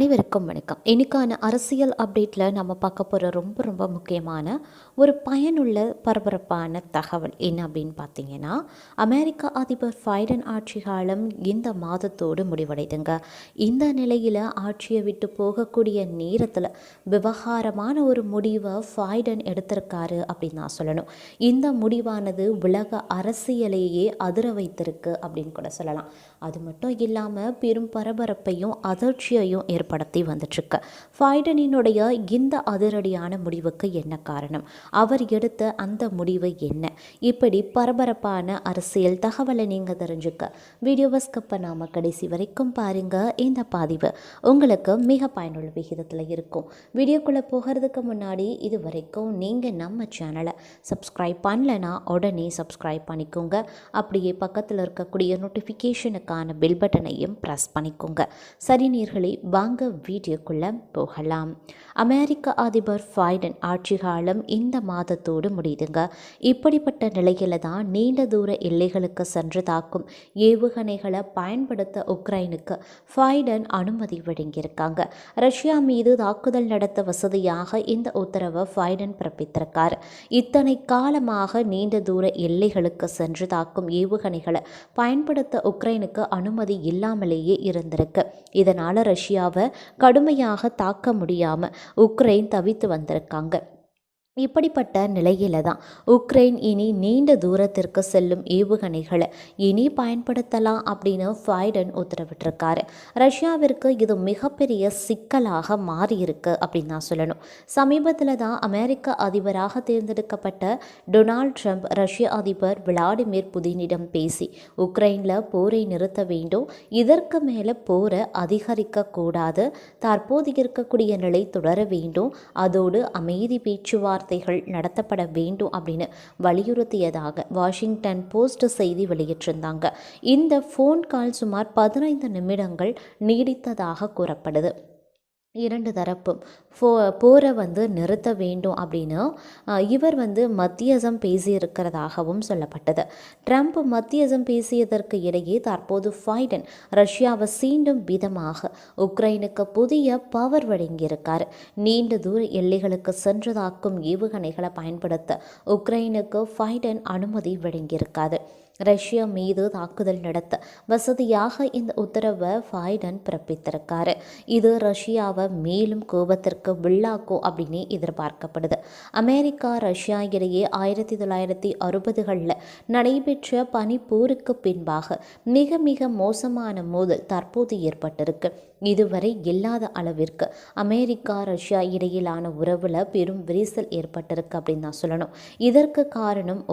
அனைவருக்கும் வணக்கம். இன்னைக்கான அரசியல் அப்டேட்டில் நம்ம பார்க்க போகிற ரொம்ப ரொம்ப முக்கியமான ஒரு பயனுள்ள பரபரப்பான தகவல் என்ன அப்படின்னு பார்த்தீங்கன்னா, அமெரிக்க அதிபர் பைடன் ஆட்சி காலம் இந்த மாதத்தோடு முடிவடைதுங்க. இந்த நிலையில் ஆட்சியை விட்டு போகக்கூடிய நேரத்தில் விவகாரமான ஒரு முடிவை பைடன் எடுத்திருக்காரு அப்படின்னு நான் சொல்லணும். இந்த முடிவானது உலக அரசியலையே அதிர வைத்திருக்கு அப்படின்னு கூட சொல்லலாம். அது மட்டும் இல்லாமல் பெரும் பரபரப்பையும் அதிர்ச்சியையும் ஏற்படுத்தி வந்துட்டுருக்கு. பைடனினுடைய இந்த அதிரடியான முடிவுக்கு என்ன காரணம், அவர் எடுத்த அந்த முடிவு என்ன, இப்படி பரபரப்பான அரசியல் தகவலை நீங்கள் தெரிஞ்சுக்க வீடியோவை ஸ்கிப் பண்ணாமல் கடைசி வரைக்கும் பாருங்கள். இந்த பதிவு உங்களுக்கு மிக பயனுள்ள விகிதத்தில் இருக்கும். வீடியோக்குள்ளே போகிறதுக்கு முன்னாடி இது வரைக்கும் நீங்கள் நம்ம சேனலை சப்ஸ்கிரைப் பண்ணலைன்னா உடனே சப்ஸ்கிரைப் பண்ணிக்கோங்க. அப்படியே பக்கத்தில் இருக்கக்கூடிய நோட்டிஃபிகேஷனுக்கான பெல் பட்டனையும் ப்ரெஸ் பண்ணிக்கோங்க. சரி நேயர்களே, வாங்க வீடியோக்குள்ளே போகலாம். அமெரிக்க அதிபர் பைடன் ஆட்சி காலம் இந்த மாதத்தோடு முடியுதுங்க. இப்படிப்பட்ட நிலையில தான் நீண்ட தூர எல்லைகளுக்கு சென்று தாக்கும் ஏவுகணைகளை பயன்படுத்த உக்ரைனுக்கு பைடன் அனுமதி வழங்கியிருக்காங்க. ரஷ்யா மீது தாக்குதல் நடத்த வசதியாக இந்த உத்தரவை பைடன் பிறப்பித்திருக்கார். இத்தனை காலமாக நீண்ட தூர எல்லைகளுக்கு சென்று தாக்கும் ஏவுகணைகளை பயன்படுத்த உக்ரைனுக்கு அனுமதி இல்லாமலேயே இருந்திருக்கு. இதனால் ரஷ்யாவை கடுமையாக தாக்க முடியாமல் உக்ரைன் தவித்து வந்திருக்காங்க. இப்படிப்பட்ட நிலையில தான் உக்ரைன் இனி நீண்ட தூரத்திற்கு செல்லும் ஏவுகணைகளை இனி பயன்படுத்தலாம் அப்படின்னு பைடன் உத்தரவிட்டிருக்காரு. ரஷ்யாவிற்கு இது மிகப்பெரிய சிக்கலாக மாறியிருக்கு அப்படின்னு நான் சொல்லணும். சமீபத்தில் தான் அமெரிக்க அதிபராக தேர்ந்தெடுக்கப்பட்ட டொனால்ட் ட்ரம்ப் ரஷ்ய அதிபர் விளாடிமிர் புதினிடம் பேசி உக்ரைனில் போரை நிறுத்த வேண்டும், இதற்கு மேலே போரை அதிகரிக்க கூடாது, தற்போது இருக்கக்கூடிய நிலை தொடர வேண்டும், அதோடு அமைதி பேச்சுவார்த்தை நடத்தப்பட வேண்டும் அப்படின்னு வலியுறுத்தியதாக வாஷிங்டன் போஸ்ட் செய்தி வெளியிட்டிருந்தாங்க. இந்த ஃபோன் கால் சுமார் 15 நிமிடங்கள் நீடித்ததாக கூறப்படுது. இரண்டு தரப்பும் போரை நிறுத்த வேண்டும் அப்படின்னு இவர் மத்தியசம் பேசியிருக்கிறதாகவும் சொல்லப்பட்டது. ட்ரம்ப் மத்தியசம் பேசியதற்கு இடையே தற்போது பைடன் ரஷ்யாவை சீண்டும் விதமாக உக்ரைனுக்கு புதிய பவர் வழங்கியிருக்கார். நீண்ட தூர எல்லைகளுக்கு சென்று தாக்கும் ஏவுகணைகளை பயன்படுத்த உக்ரைனுக்கு பைடன் அனுமதி வழங்கியிருக்காது. ரஷ்யா மீது தாக்குதல் நடத்த வசதியாக இந்த உத்தரவை பைடன் பிறப்பித்திருக்காரு. இது ரஷ்யாவை மேலும் கோபத்திற்கு உள்ளாக்கும் அப்படின்னு எதிர்பார்க்கப்படுது. அமெரிக்கா ரஷ்யா இடையே 1960களில் நடைபெற்ற பனிப்போருக்கு பின்பாக மிக மிக மோசமான மோதல் தற்போது ஏற்பட்டிருக்கு. இதுவரை இல்லாத அளவிற்கு அமெரிக்கா ரஷ்யா இடையிலான உறவில் பெரும் விரிசல் ஏற்பட்டிருக்கு அப்படின்னு நான் சொல்லணும். இதற்கு காரணம்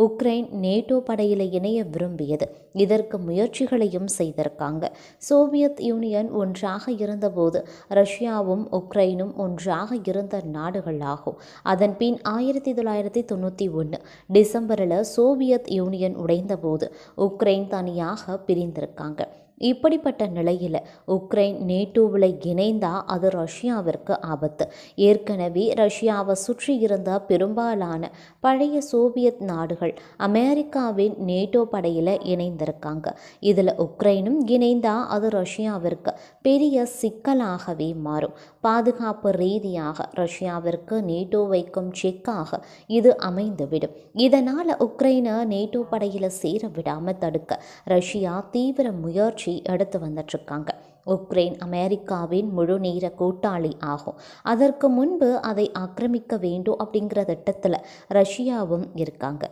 உக்ரைன் நேட்டோ படையில் இணைய விரும்பியது. இதற்கு முயற்சிகளையும் செய்திருக்காங்க. சோவியத் யூனியன் ஒன்றாக இருந்தபோது ரஷ்யாவும் உக்ரைனும் ஒன்றாக இருந்த நாடுகள் ஆகும். அதன் பின் 1991 டிசம்பரில் சோவியத் யூனியன் உடைந்தபோது உக்ரைன் தனியாக பிரிந்திருக்காங்க. இப்படிப்பட்ட நிலையில் உக்ரைன் நேட்டோவில் இணைந்தால் அது ரஷ்யாவிற்கு ஆபத்து. ஏற்கனவே ரஷ்யாவை சுற்றி இருந்த பெரும்பாலான பழைய சோவியத் நாடுகள் அமெரிக்காவின் நேட்டோ படையில் இணைந்திருக்காங்க. இதில் உக்ரைனும் இணைந்தால் அது ரஷ்யாவிற்கு பெரிய சிக்கலாகவே மாறும். பாதுகாப்பு ரீதியாக ரஷ்யாவிற்கு நேட்டோ வைக்கும் செக்காக இது அமைந்துவிடும். இதனால் உக்ரைனை நேட்டோ படையில் சேர விடாமல் தடுக்க ரஷ்யா தீவிர முயற்சி எடுத்து வந்துட்டுருக்காங்க. உக்ரைன் அமெரிக்காவின் முழு நேர கூட்டாளி ஆகும். அதற்கு முன்பு அதை ஆக்கிரமிக்க வேண்டும் அப்படிங்கிற திட்டத்தில் ரஷ்யாவும் இருக்காங்க.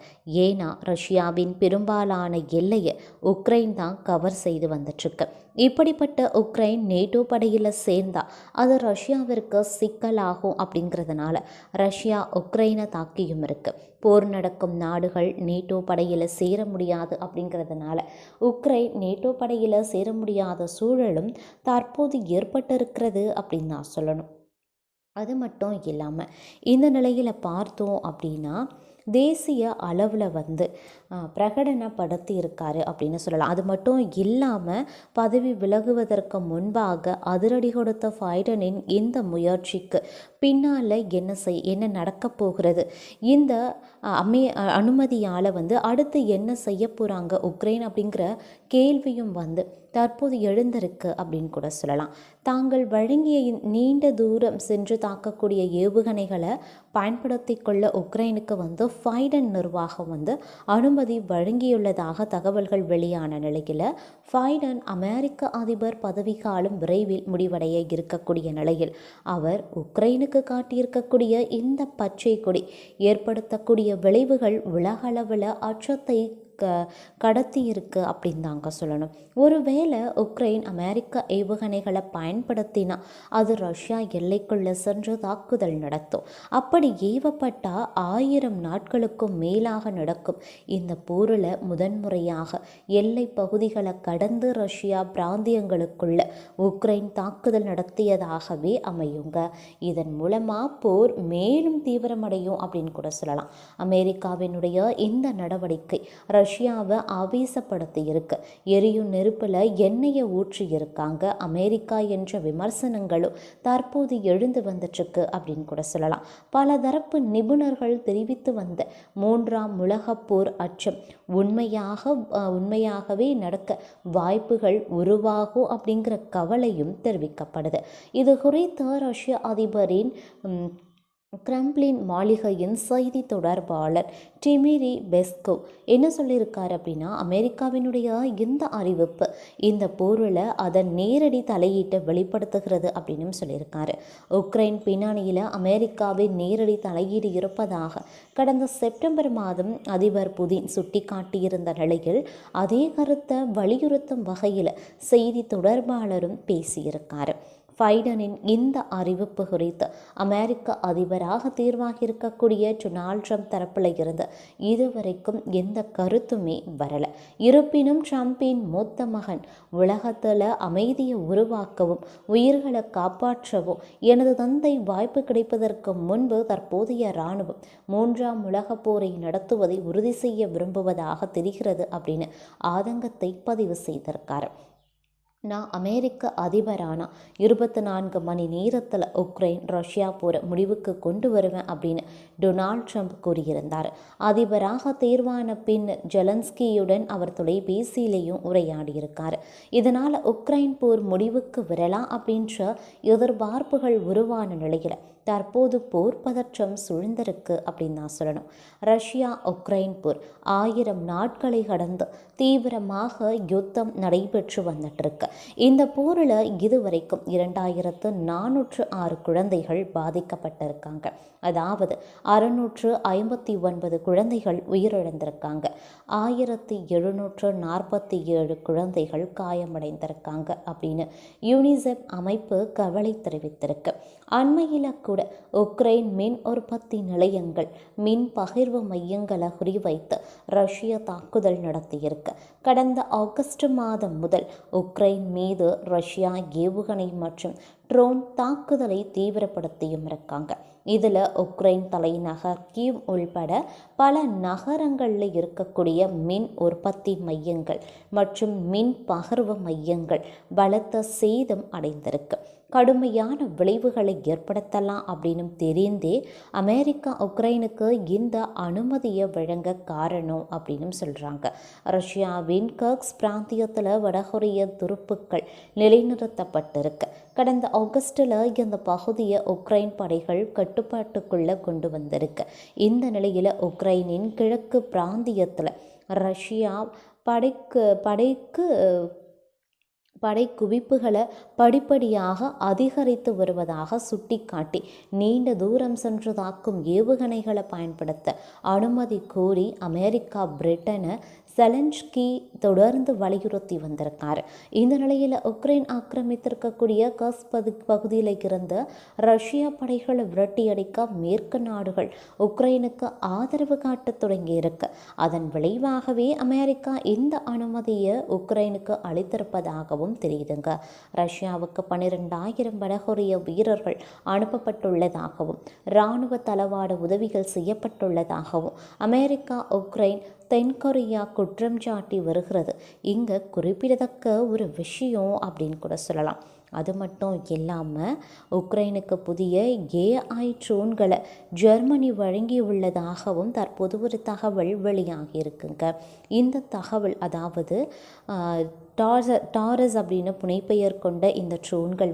ஏன்னா ரஷ்யாவின் பெரும்பாலான எல்லையை உக்ரைன் தான் கவர் செய்து வந்துட்டுருக்கு. இப்படிப்பட்ட உக்ரைன் நேட்டோ படையில் சேர்ந்தா அது ரஷ்யாவிற்கு சிக்கலாகும். அப்படிங்கிறதுனால ரஷ்யா உக்ரைனை தாக்கியும் இருக்கு. போர் நடக்கும் நாடுகள் நேட்டோ படையில் சேர முடியாது. அப்படிங்கிறதுனால உக்ரைன் நேட்டோ படையில் சேர முடியாத சூழலும் தற்போது ஏற்பட்டிருக்கிறது அப்படின்னு நான் சொல்லணும். அது மட்டும் இல்லாமல் இந்த நிலையில் பார்த்தோம் அப்படின்னா தேசிய அளவில் பிரகடனப்படுத்தி இருக்காரு அப்படின்னு சொல்லலாம். அது மட்டும் இல்லாமல் பதவி விலகுவதற்கு முன்பாக அதிரடி கொடுத்த பைடனின் இந்த முயற்சிக்கு பின்னால் என்ன நடக்க போகிறது, இந்த அனுமதியால் அடுத்து என்ன செய்ய போகிறாங்க உக்ரைன் அப்படிங்கிற கேள்வியும் தற்போது எழுந்திருக்கு அப்படின்னு கூட சொல்லலாம். தாங்கள் வழங்கிய நீண்ட தூரம் சென்று தாக்கக்கூடிய ஏவுகணைகளை பயன்படுத்தி கொள்ள உக்ரைனுக்கு பைடன் நிர்வாகம் அனுமதி வழங்கியுள்ளதாக தகவல்கள் வெளியான நிலையில் பைடன் அமெரிக்க அதிபர் பதவிக்காலம் விரைவில் முடிவடைய இருக்கக்கூடிய நிலையில் அவர் உக்ரைனுக்கு காட்டியிருக்கக்கூடிய இந்த பச்சை கொடி ஏற்படுத்தக்கூடிய விளைவுகள் உலக அளவில் அச்சத்தை கடத்தி இருக்கு அப்படின்னு தாங்க சொல்லணும். ஒருவேளை உக்ரைன் அமெரிக்க ஏவுகணைகளை பயன்படுத்தினா அது ரஷ்யா எல்லைக்குள்ள சென்று தாக்குதல் நடத்தும். அப்படி ஏவப்பட்டால் 1000 நாட்களுக்கும் மேலாக நடக்கும் இந்த போரில் முதன்முறையாக எல்லை பகுதிகளை கடந்து ரஷ்யா பிராந்தியங்களுக்குள்ள உக்ரைன் தாக்குதல் நடத்தியதாகவே அமையுங்க. இதன் மூலமாக போர் மேலும் தீவிரமடையும் அப்படின்னு கூட சொல்லலாம். அமெரிக்காவினுடைய இந்த நடவடிக்கை ரஷ்யாவை ஆவேசப்படுத்தி இருக்கு. எரியும் நெருப்பில் எண்ணெயை ஊற்றி இருக்காங்க அமெரிக்கா என்ற விமர்சனங்களும் தற்போது எழுந்து வந்துட்டுருக்கு அப்படின்னு கூட சொல்லலாம். பல தரப்பு நிபுணர்கள் தெரிவித்து வந்த 3ஆம் உலகப் போர் அச்சம் உண்மையாகவே நடக்க வாய்ப்புகள் உருவாகும் அப்படிங்கிற கவலையும் தெரிவிக்கப்படுது. இது குறித்து ரஷ்ய அதிபரின் கிரெம்ளின் மாளிகையின் செய்தி தொடர்பாளர் டிமிரி பெஸ்கோவ் என்ன சொல்லியிருக்காரு அப்படின்னா, அமெரிக்காவினுடைய இந்த அறிவிப்பு இந்த போரில் அதன் நேரடி தலையீட்டை வெளிப்படுத்துகிறது அப்படின்னு சொல்லியிருக்காரு. உக்ரைன் பின்னணியில் அமெரிக்காவின் நேரடி தலையீடு இருப்பதாக கடந்த செப்டம்பர் மாதம் அதிபர் புதின் சுட்டி காட்டியிருந்த நிலையில் அதே கருத்தை வலியுறுத்தும் வகையில் செய்தி தொடர்பாளரும் பேசியிருக்காரு. பைடனின் இந்த அறிவிப்பு குறித்து அமெரிக்க அதிபராக தேர்வாகியிருக்கக்கூடிய டொனால்ட் ட்ரம்ப் தரப்பில் இருந்து இதுவரைக்கும் எந்த கருத்துமே வரலை. இருப்பினும் ட்ரம்பின் மூத்த மகன் உலகத்தில் அமைதியை உருவாக்கவும் உயிர்களை காப்பாற்றவும் எனது தந்தை வாய்ப்பு கிடைப்பதற்கு முன்பு தற்போதைய இராணுவம் 3ஆம் உலகப் போரை நடத்துவதை உறுதி செய்ய விரும்புவதாக தெரிகிறது அப்படின்னு ஆதங்கத்தை பதிவு செய்திருக்காரு. நான் அமெரிக்க அதிபரான 24 மணி நேரத்தில் உக்ரைன் ரஷ்யா போரை முடிவுக்கு கொண்டு வருவேன் அப்படின்னு டொனால்ட் ட்ரம்ப் கூறியிருந்தார். அதிபராக தேர்வான பின் ஜெலன்ஸ்கியுடன் அவர் தொலைபேசியிலையும் உரையாடியிருக்கார். இதனால் உக்ரைன் போர் முடிவுக்கு வரலாம் அப்படின்ற எதிர்பார்ப்புகள் உருவான நிலையில் தற்போது போர் பதற்றம் சூழ்ந்திருக்கு அப்படின்னு நான் சொல்லணும். ரஷ்யா உக்ரைன் போர் 1000 நாட்களை கடந்து தீவிரமாக யுத்தம் நடைபெற்று வந்துட்டு இருக்கு. இந்த போரில் இதுவரைக்கும் 2406 குழந்தைகள் பாதிக்கப்பட்டிருக்காங்க. அதாவது 659 குழந்தைகள் உயிரிழந்திருக்காங்க. 1747 குழந்தைகள் காயமடைந்திருக்காங்க அப்படின்னு யூனிசெஃப் அமைப்பு கவலை தெரிவித்திருக்கு. அண்மையில் கூட உக்ரைன் மின் உற்பத்தி நிலையங்கள் மின் பகிர்வு மையங்களை குறிவைத்து ரஷ்ய தாக்குதல் நடத்தியிருக்கு. கடந்த ஆகஸ்ட் மாதம் முதல் உக்ரைன் மீது ரஷ்யா ஏவுகணை மற்றும் ட்ரோன் தாக்குதலை தீவிரப்படுத்தியும் இருக்காங்க. இதில் உக்ரைன் தலைநகர் கீவ் உள்பட பல நகரங்களில் இருக்கக்கூடிய மின் உற்பத்தி மையங்கள் மற்றும் மின் பகிர்வு மையங்கள் பலத்த சேதம் அடைந்திருக்கு. கடுமையான விளைவுகளை ஏற்படுத்தலாம் அப்படின்னு தெரிந்தே அமெரிக்கா உக்ரைனுக்கு இந்த அனுமதியை வழங்க காரணம் அப்படின்னு சொல்கிறாங்க. ரஷ்யாவின் கர்ஸ்க் பிராந்தியத்தில் வடகொரிய துருப்புக்கள் நிலைநிறுத்தப்பட்டிருக்கு. கடந்த ஆகஸ்டில் இந்த பகுதியை உக்ரைன் படைகள் கட்டுப்பாட்டுக்குள்ளே கொண்டு வந்திருக்கு. இந்த நிலையில் உக்ரைனின் கிழக்கு பிராந்தியத்தில் ரஷ்யா படை குவிப்புகளை படிப்படியாக அதிகரித்து வருவதாக சுட்டிக்காட்டி நீண்ட தூரம் சென்று தாக்கும் ஏவுகணைகளை பயன்படுத்த அனுமதி கோரி அமெரிக்கா பிரிட்டனை செலன்ஸ்கி தொடர்ந்து வலியுறுத்தி வந்திருக்கார். இந்த நிலையில் உக்ரைன் ஆக்கிரமித்திருக்கக்கூடிய கர்ஸ்க் பகுதியில் இருந்து ரஷ்ய படைகளை விரட்டியடிக்க மேற்கு நாடுகள் உக்ரைனுக்கு ஆதரவு காட்ட தொடங்கியிருக்கு. அதன் விளைவாகவே அமெரிக்கா இந்த அனுமதியை உக்ரைனுக்கு அளித்திருப்பதாகவும் தெரியுதுங்க. ரஷ்யாவுக்கு 12,000 வடகொரிய வீரர்கள் அனுப்பப்பட்டுள்ளதாகவும் இராணுவ தளவாட உதவிகள் செய்யப்பட்டுள்ளதாகவும் அமெரிக்கா உக்ரைன் தென்கொரியா குற்றம் சாட்டி வருகிறது. இங்கே குறிப்பிடத்தக்க ஒரு விஷயம் அப்படின்னு கூட சொல்லலாம். அது மட்டும் இல்லாமல் உக்ரைனுக்கு புதிய ஏஐ ட்ரோன்களை ஜெர்மனி வழங்கியுள்ளதாகவும் தற்போது ஒரு தகவல் வெளியாகியிருக்குங்க. இந்த தகவல் அதாவது டாரஸ் அப்படின்னு புனைப்பெயர் கொண்ட இந்த ட்ரோன்கள்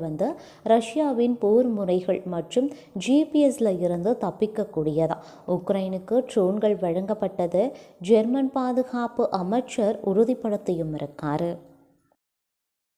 ரஷ்யாவின் போர் முறைகள் மற்றும் ஜிபிஎஸ்ல இருந்து தப்பிக்கக்கூடியதா. உக்ரைனுக்கு ட்ரோன்கள் வழங்கப்பட்டது ஜெர்மன் பாதுகாப்பு அமைச்சர் உறுதிப்படுத்தியும் இருக்காரு.